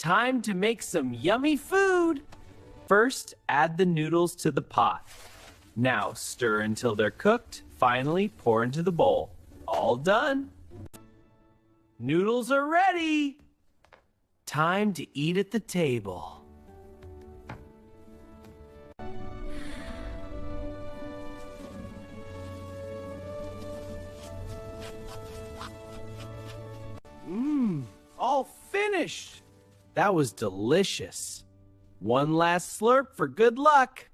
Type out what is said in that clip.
Time to make some yummy food. First, add the noodles to the pot. Now stir until they're cooked. Finally, pour into the bowl. All done. Noodles are ready. Time to eat at the table. All finished. That was delicious. One last slurp for good luck.